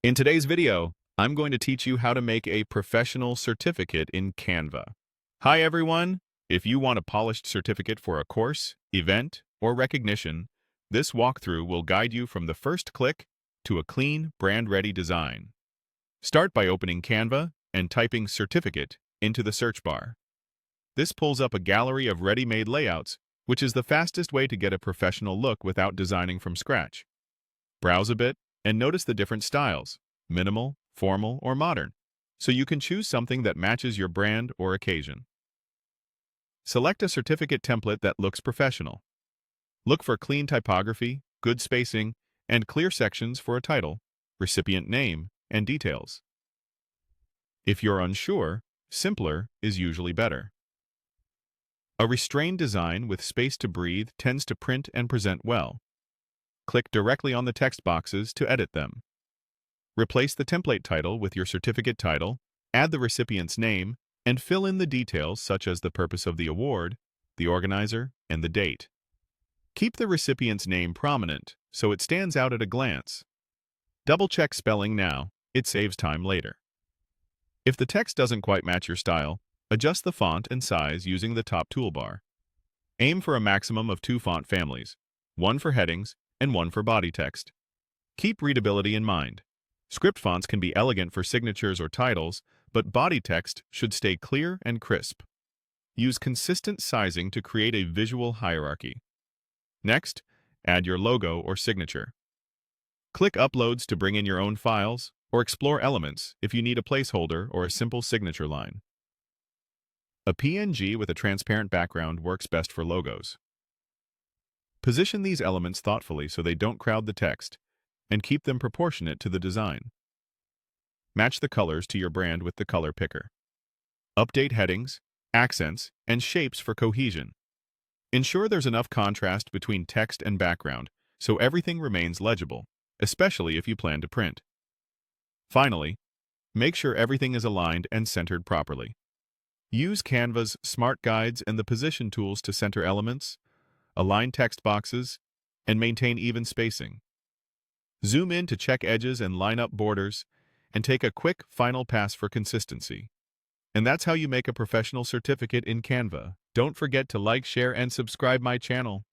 In today's video, I'm going to teach you how to make a professional certificate in Canva. Hi everyone! If you want a polished certificate for a course, event, or recognition, this walkthrough will guide you from the first click to a clean, brand-ready design. Start by opening Canva and typing certificate into the search bar. This pulls up a gallery of ready-made layouts, which is the fastest way to get a professional look without designing from scratch. Browse a bit and notice the different styles, minimal, formal, or modern, so you can choose something that matches your brand or occasion. Select a certificate template that looks professional. Look for clean typography, good spacing, and clear sections for a title, recipient name, and details. If you're unsure, simpler is usually better. A restrained design with space to breathe tends to print and present well. Click directly on the text boxes to edit them. Replace the template title with your certificate title, add the recipient's name, and fill in the details such as the purpose of the award, the organizer, and the date. Keep the recipient's name prominent so it stands out at a glance. Double-check spelling now, it saves time later. If the text doesn't quite match your style, adjust the font and size using the top toolbar. Aim for a maximum of 2 font families, one for headings and one for body text. Keep readability in mind. Script fonts can be elegant for signatures or titles, but body text should stay clear and crisp. Use consistent sizing to create a visual hierarchy. Next, add your logo or signature. Click Uploads to bring in your own files, or explore Elements if you need a placeholder or a simple signature line. A PNG with a transparent background works best for logos. Position these elements thoughtfully so they don't crowd the text, and keep them proportionate to the design. Match the colors to your brand with the color picker. Update headings, accents, and shapes for cohesion. Ensure there's enough contrast between text and background so everything remains legible, especially if you plan to print. Finally, make sure everything is aligned and centered properly. Use Canva's Smart Guides and the Position tools to center elements, align text boxes, and maintain even spacing. Zoom in to check edges and line up borders, and take a quick final pass for consistency. And that's how you make a professional certificate in Canva. Don't forget to like, share, and subscribe my channel.